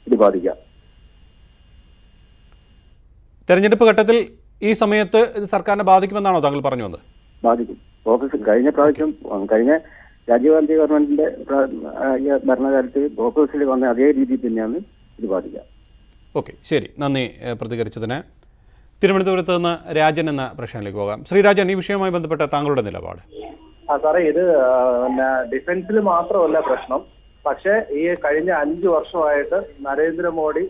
ഇത് ബാധിക്കാം. തെരഞ്ഞെടുപ്പ് ഘട്ടത്തിൽ ഈ സമയത്ത് ഇത് സർക്കാരിനെ ബാധിക്കുമെന്നാണോ താങ്കൾ പറഞ്ഞു വന്നത്? ബാധിക്കും. ഫോക്കസ് കഴിഞ്ഞ പ്രാവശ്യം കഴിഞ്ഞ രാജീവ് ഗാന്ധി ഗവൺമെന്റിന്റെ ഭരണകാലത്ത് ഫോക്കസിൽ വന്ന അതേ രീതിയിൽ തന്നെയാണ് ഇത് ബാധിക്കുക. ഓക്കെ, ശരി, നന്ദി പ്രതികരിച്ചതിന്. തിരുവനന്തപുരത്ത് നിന്ന് രാജൻ എന്ന പ്രശ്നത്തിലേക്ക് പോകാം. ശ്രീ രാജൻ, ഈ വിഷയവുമായി ബന്ധപ്പെട്ട താങ്കളുടെ നിലപാട്? സാറേ, ഇത് ഡിഫൻസിൽ മാത്രമല്ല പ്രശ്നം. പക്ഷേ ഈ കഴിഞ്ഞ 5 വർഷമായിട്ട് നരേന്ദ്രമോദി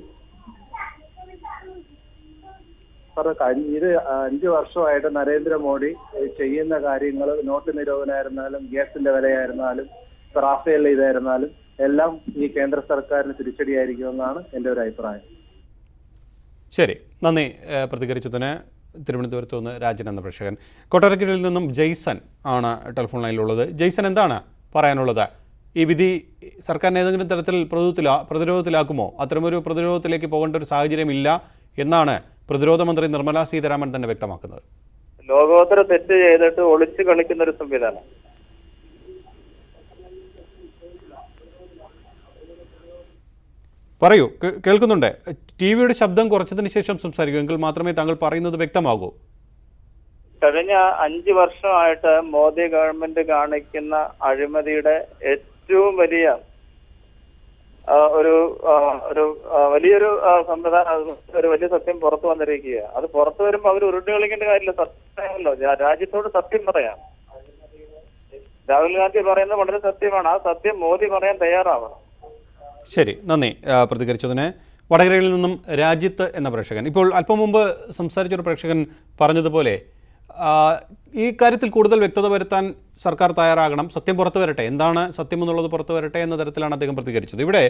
ഇത് 5 വർഷമായിട്ട് നരേന്ദ്രമോദി ചെയ്യുന്ന കാര്യങ്ങൾ, നോട്ട് നിരോധനമായിരുന്നാലും ഗ്യാസിന്റെ വിലയായിരുന്നാലും റാഫേൽ ഇതായിരുന്നാലും എല്ലാം ഈ കേന്ദ്ര സർക്കാരിന് തിരിച്ചടിയായിരിക്കുമെന്നാണ് എൻ്റെ ഒരു അഭിപ്രായം. ശരി, നന്ദി പ്രതികരിച്ചതിന്. തിരുവനന്തപുരത്ത് നിന്ന് രാജൻ എന്ന പ്രേക്ഷകൻ. കൊട്ടാരക്കരയിൽ നിന്നും ജെയ്സൺ ആണ് ടെലിഫോൺ ലൈനിലുള്ളത്. ജെയ്സൺ, എന്താണ് പറയാനുള്ളത്? ഈ വിധി സർക്കാരിനെ ഏതെങ്കിലും തരത്തിൽ പ്രതിരോധത്തിലാക്കുമോ? അത്തരമൊരു പ്രതിരോധത്തിലേക്ക് പോകേണ്ട ഒരു സാഹചര്യമില്ല എന്നാണ് പ്രതിരോധ മന്ത്രി നിർമ്മല സീതാരാമൻ തന്നെ വ്യക്തമാക്കുന്നത്. ലോകോത്തര തെറ്റ് ചെയ്തിട്ട് ഒളിച്ചു കളിക്കുന്ന ഒരു സംവിധാനം. പറയൂ, കേൾക്കുന്നുണ്ട്. ടിവിയുടെ ശബ്ദം കുറച്ചതിന് ശേഷം സംസാരിക്കൂ, എങ്കിൽ മാത്രമേ താങ്കൾ പറയുന്നത് വ്യക്തമാകൂ. കഴിഞ്ഞ 5 വർഷമായിട്ട് മോദി ഗവൺമെന്റ് കാണിക്കുന്ന അഴിമതിയുടെ ഏറ്റവും വലിയ വലിയൊരു സമ്പ്രദായം, ഒരു വലിയ സത്യം പുറത്തു വന്നിരിക്കുക. അത് പുറത്തു വരുമ്പോൾ അവർ ഉരുണ്ട് കളിക്കേണ്ട കാര്യമില്ല. സത്യമല്ലോ, രാജ്യത്തോട് സത്യം പറയാം. രാഹുൽ ഗാന്ധി പറയുന്നത് വളരെ സത്യമാണ്. ആ സത്യം മോദി പറയാൻ തയ്യാറാവണം. ശരി, നന്ദി പ്രതികരിച്ചതിന്. വടകരയിൽ നിന്നും രാജ്യത്ത് എന്ന പ്രേക്ഷകൻ. ഇപ്പോൾ അല്പം മുമ്പ് സംസാരിച്ചൊരു പ്രേക്ഷകൻ പറഞ്ഞതുപോലെ ഈ കാര്യത്തിൽ കൂടുതൽ വ്യക്തത വരുത്താൻ സർക്കാർ തയ്യാറാകണം. സത്യം പുറത്തു വരട്ടെ, എന്താണ് സത്യം എന്നുള്ളത് പുറത്തു വരട്ടെ എന്ന തരത്തിലാണ് അദ്ദേഹം പ്രതികരിച്ചത്. ഇവിടെ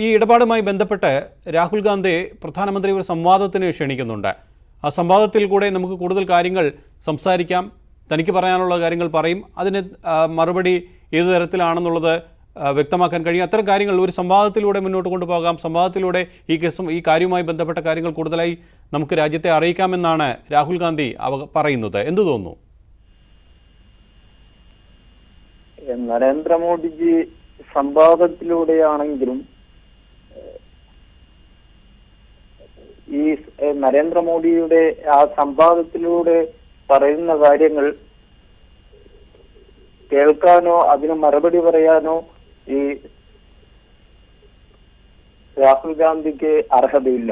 ഈ ഇടപാടുമായി ബന്ധപ്പെട്ട് രാഹുൽ ഗാന്ധി പ്രധാനമന്ത്രി ഒരു സംവാദത്തിന് ക്ഷണിക്കുന്നുണ്ട്. ആ സംവാദത്തിൽ കൂടെ നമുക്ക് കൂടുതൽ കാര്യങ്ങൾ സംസാരിക്കാം. തനിക്ക് പറയാനുള്ള കാര്യങ്ങൾ പറയും. അതിന് മറുപടി ഏത് തരത്തിലാണെന്നുള്ളത് വ്യക്തമാക്കാൻ കഴിയും. അത്തരം കാര്യങ്ങൾ ഒരു സംവാദത്തിലൂടെ മുന്നോട്ട് കൊണ്ടുപോകാം. സംവാദത്തിലൂടെ ഈ കാര്യവുമായി ബന്ധപ്പെട്ട കാര്യങ്ങൾ കൂടുതലായി നമുക്ക് രാജ്യത്തെ അറിയിക്കാമെന്നാണ് രാഹുൽ ഗാന്ധി പറയുന്നത്. എന്തു തോന്നുന്നു? നരേന്ദ്രമോദിജി സംവാദത്തിലൂടെയാണെങ്കിലും ഈ നരേന്ദ്രമോദിയുടെ ആ സംവാദത്തിലൂടെ പറയുന്ന കാര്യങ്ങൾ കേൾക്കാനോ അതിന് മറുപടി പറയാനോ ഈ രാഹുൽ ഗാന്ധിക്ക് അർഹതയില്ല.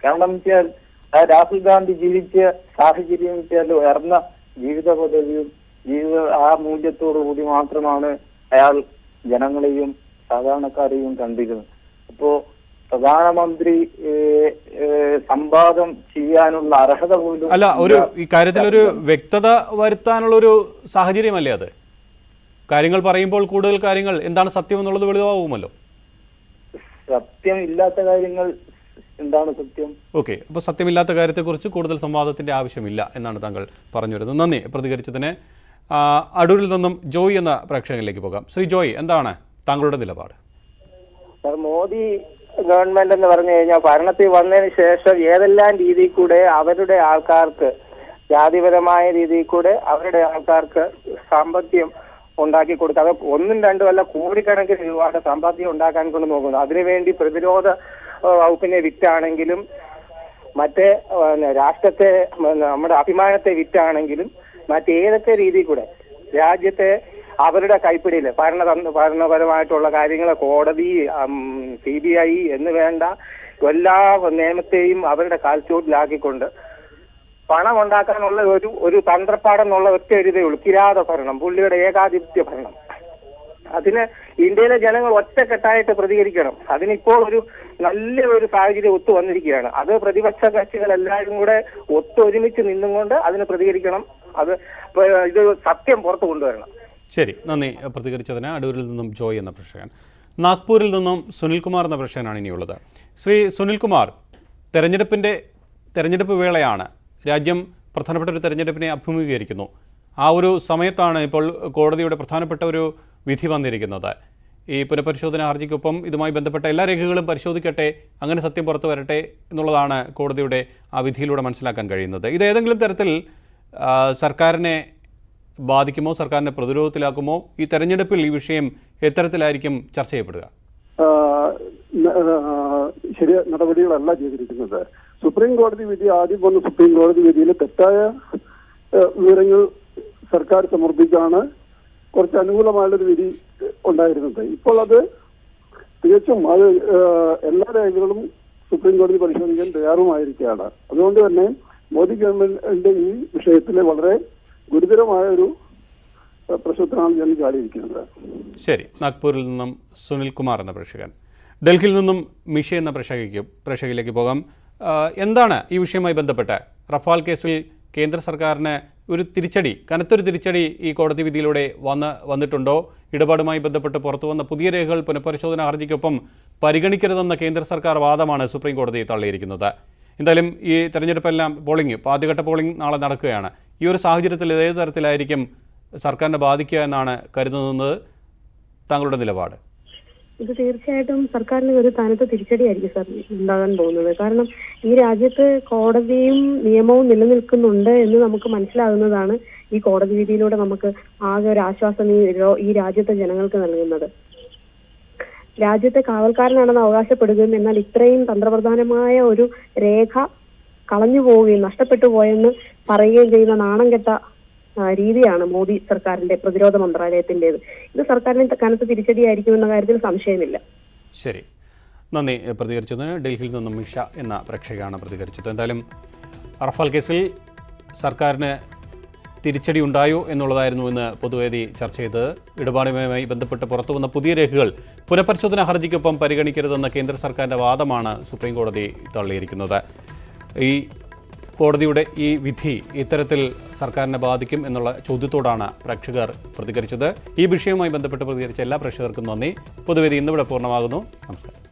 കാരണം വെച്ചാൽ ആ രാഹുൽ ഗാന്ധി ജീവിച്ച സാഹചര്യം വെച്ചാൽ ഉയർന്ന ജീവിത പദവിയും ആ മൂല്യത്തോടു കൂടി മാത്രമാണ് അയാൾ ജനങ്ങളെയും സാധാരണക്കാരെയും കണ്ടിരുന്നത്. അപ്പോ പ്രധാനമന്ത്രി സംവാദം ചെയ്യാനുള്ള അർഹത പോലും അല്ല. ഈ കാര്യത്തിലൊരു വ്യക്തത വരുത്താനുള്ളൊരു സാഹചര്യമല്ലേ അത്? കാര്യങ്ങൾ പറയുമ്പോൾ കൂടുതൽ കാര്യങ്ങൾ എന്താണ് സത്യം എന്നുള്ളത് വെളിവാകുമല്ലോ. സത്യം ഇല്ലാത്ത കാര്യങ്ങൾ എന്താണ് സത്യം? ഓക്കെ, അപ്പോൾ സത്യമില്ലാത്ത കാര്യത്തെക്കുറിച്ച് കൂടുതൽ സംവാദത്തിൻ്റെ ആവശ്യമില്ല എന്നാണ് താങ്കൾ പറഞ്ഞു വരുന്നത്. നന്ദി പ്രതികരിച്ചതിന്. അടൂരിൽ നിന്നും ജോയ് എന്ന പ്രേക്ഷകനിലേക്ക് പോകാം. ശ്രീ ജോയ്, എന്താണ് താങ്കളുടെ നിലപാട്? മോദി ഗവൺമെന്റ് എന്ന് പറഞ്ഞു കഴിഞ്ഞാൽ ഭരണത്തിൽ വന്നതിന് ശേഷം ഏതെല്ലാം രീതിയിൽ കൂടെ അവരുടെ ആൾക്കാർക്ക്, ജാതിപരമായ രീതിയിൽ കൂടെ അവരുടെ ആൾക്കാർക്ക് സാമ്പത്തികം ഉണ്ടാക്കി കൊടുക്കുക. അത് 1ഉം 2ഉം അല്ല, കോടിക്കണക്കിന് രൂപയുടെ സമ്പാദ്യം ഉണ്ടാക്കാൻ കൊണ്ട് നോക്കുന്നു. അതിനുവേണ്ടി പ്രതിരോധ വകുപ്പിനെ വിറ്റാണെങ്കിലും മറ്റേ രാഷ്ട്രത്തെ, നമ്മുടെ അഭിമാനത്തെ വിറ്റാണെങ്കിലും മറ്റേതൊക്കെ രീതിയിൽ കൂടെ രാജ്യത്തെ അവരുടെ കൈപ്പിടിയിൽ ഭരണപരമായിട്ടുള്ള കാര്യങ്ങൾ കോടതി, CBI എന്ന് വേണ്ട എല്ലാ നിയമത്തെയും അവരുടെ കാൽച്ചോട്ടിലാക്കിക്കൊണ്ട് പണം ഉണ്ടാക്കാനുള്ള ഒരു തന്ത്രപ്പാടെന്നുള്ള ഒറ്റ എഴുതേ ഉള്ളൂ. കിരാത ഭരണം, പുള്ളിയുടെ ഏകാധിപത്യ ഭരണം. അതിന് ഇന്ത്യയിലെ ജനങ്ങൾ ഒറ്റക്കെട്ടായിട്ട് പ്രതികരിക്കണം. അതിനിപ്പോൾ ഒരു നല്ല ഒരു സാഹചര്യം ഒത്തു വന്നിരിക്കുകയാണ്. അത് പ്രതിപക്ഷ കക്ഷികളെല്ലാവരും കൂടെ ഒത്തൊരുമിച്ച് നിന്നുകൊണ്ട് അതിന് പ്രതികരിക്കണം. ഇത് സത്യം പുറത്തു കൊണ്ടുവരണം. ശരി, നന്ദി പ്രതികരിച്ചതിന്. അടൂരിൽ നിന്നും ജോയ് എന്ന പ്രേക്ഷകൻ. നാഗ്പൂരിൽ നിന്നും സുനിൽകുമാർ എന്ന പ്രേക്ഷകനാണ് ഇനിയുള്ളത്. ശ്രീ സുനിൽകുമാർ, തെരഞ്ഞെടുപ്പ് വേളയാണ്. രാജ്യം പ്രധാനപ്പെട്ട ഒരു തെരഞ്ഞെടുപ്പിനെ അഭിമുഖീകരിക്കുന്നു. ആ ഒരു സമയത്താണ് ഇപ്പോൾ കോടതിയുടെ പ്രധാനപ്പെട്ട ഒരു വിധി വന്നിരിക്കുന്നത്. ഈ പുനഃപരിശോധന ഹർജിക്കൊപ്പം ഇതുമായി ബന്ധപ്പെട്ട എല്ലാ രേഖകളും പരിശോധിക്കട്ടെ, അങ്ങനെ സത്യം പുറത്തു വരട്ടെ എന്നുള്ളതാണ് കോടതിയുടെ ആ വിധിയിലൂടെ മനസ്സിലാക്കാൻ കഴിയുന്നത്. ഇത് ഏതെങ്കിലും തരത്തിൽ സർക്കാരിനെ ബാധിക്കുമോ, സർക്കാരിനെ പ്രതിരോധത്തിലാക്കുമോ? ഈ തെരഞ്ഞെടുപ്പിൽ ഈ വിഷയം എത്തരത്തിലായിരിക്കും ചർച്ച ചെയ്യപ്പെടുക? ശരി നടപടികളല്ല ചെയ്തിരിക്കുന്നത്. സുപ്രീം കോടതി വിധി, ആദ്യം വന്ന സുപ്രീം കോടതി വിധിയിൽ തെറ്റായ വിവരങ്ങൾ സർക്കാർ സമർപ്പിച്ചാണ് കുറച്ച് അനുകൂലമായുള്ളൊരു വിധി ഉണ്ടായിരുന്നത്. ഇപ്പോൾ അത് തികച്ചും എല്ലാ രേഖകളും സുപ്രീം കോടതി പരിശോധിക്കാൻ തയ്യാറുമായിരിക്കുകയാണ്. അതുകൊണ്ട് തന്നെ മോദി ഗവൺമെന്റിന്റെ ഈ വിഷയത്തിൽ വളരെ ഗുരുതരമായ ഒരു പ്രശ്നത്തിനാണ് ഞാൻ ചാടിയിരിക്കുന്നത്. ശരി, നാഗ്പൂരിൽ നിന്നും സുനിൽ കുമാർ എന്ന പ്രേക്ഷകൻ. ഡൽഹിയിൽ നിന്നും മിഷ എന്ന പ്രേക്ഷകയിലേക്ക് പോകാം. എന്താണ് ഈ വിഷയവുമായി ബന്ധപ്പെട്ട് റഫാൽ കേസിൽ കേന്ദ്ര സർക്കാരിന് ഒരു തിരിച്ചടി, കനത്തൊരു തിരിച്ചടി ഈ കോടതി വിധിയിലൂടെ വന്നിട്ടുണ്ടോ? ഇടപാടുമായി ബന്ധപ്പെട്ട് പുറത്തു വന്ന പുതിയ രേഖകൾ പുനഃപരിശോധന ഹർജിക്കൊപ്പം പരിഗണിക്കരുതെന്ന കേന്ദ്ര സർക്കാർ വാദമാണ് സുപ്രീം കോടതി തള്ളിയിരിക്കുന്നത്. എന്തായാലും ഈ തെരഞ്ഞെടുപ്പെല്ലാം ആദ്യഘട്ട പോളിംഗ് നാളെ നടക്കുകയാണ്. ഈ ഒരു സാഹചര്യത്തിൽ ഏത് തരത്തിലായിരിക്കും സർക്കാരിനെ ബാധിക്കുക എന്നാണ് കരുതുന്നത്? താങ്കളുടെ നിലപാട്? ഇത് തീർച്ചയായിട്ടും സർക്കാരിന് ഒരു തനത് തിരിച്ചടിയായിരിക്കും സാർ ഉണ്ടാകാൻ പോകുന്നത്. കാരണം ഈ രാജ്യത്ത് കോടതിയും നിയമവും നിലനിൽക്കുന്നുണ്ട് എന്ന് നമുക്ക് മനസ്സിലാകുന്നതാണ് ഈ കോടതി വിധിയിലൂടെ നമുക്ക് ആകെ ഒരു ആശ്വാസം ഈ രാജ്യത്തെ ജനങ്ങൾക്ക് നൽകുന്നത്. രാജ്യത്തെ കാവൽക്കാരനാണെന്ന് അവകാശപ്പെടുകയും എന്നാൽ ഇത്രയും തന്ത്രപ്രധാനമായ ഒരു രേഖ കളഞ്ഞു പോവുകയും നഷ്ടപ്പെട്ടു പോയെന്ന് പറയുകയും ചെയ്യുന്ന നാണം കെട്ട രീതിയാണ് മോദി സർക്കാരിന്റെ പ്രതിരോധ മന്ത്രാലയത്തിൻ്റെത്. ഇത് സർക്കാരിന് കനത്ത തിരിച്ചടിയായിരിക്കുമെന്ന കാര്യത്തിൽ സംശയമില്ല. ശരി, നന്ദി പ്രതികരിച്ചതിന്. ഡൽഹിയിൽ നിന്നും മിഷ എന്ന പ്രേക്ഷകയാണ് പ്രതികരിച്ചത്. എന്തായാലും റഫാൽ കേസിൽ സർക്കാരിന് തിരിച്ചടി ഉണ്ടായോ എന്നുള്ളതായിരുന്നു ഇന്ന് പൊതുവേദി ചർച്ച ചെയ്തത്. ഇടപാടുമായി ബന്ധപ്പെട്ട് പുറത്തു വന്ന പുതിയ രേഖകൾ പുനഃപരിശോധന ഹർജിക്കൊപ്പം പരിഗണിക്കരുതെന്ന കേന്ദ്ര സർക്കാരിൻ്റെ വാദമാണ് സുപ്രീം കോടതി തള്ളിയിരിക്കുന്നത്. ഈ കോടതിയുടെ ഈ വിധി ഇത്തരത്തിൽ സർക്കാരിനെ ബാധിക്കും എന്നുള്ള ചോദ്യത്തോടാണ് പ്രേക്ഷകർ പ്രതികരിച്ചത്. ഈ വിഷയവുമായി ബന്ധപ്പെട്ട് പ്രതികരിച്ച എല്ലാ പ്രേക്ഷകർക്കും നന്ദി. പൊതുവേദി ഇന്നിവിടെ പൂർണ്ണമാകുന്നു. നമസ്കാരം.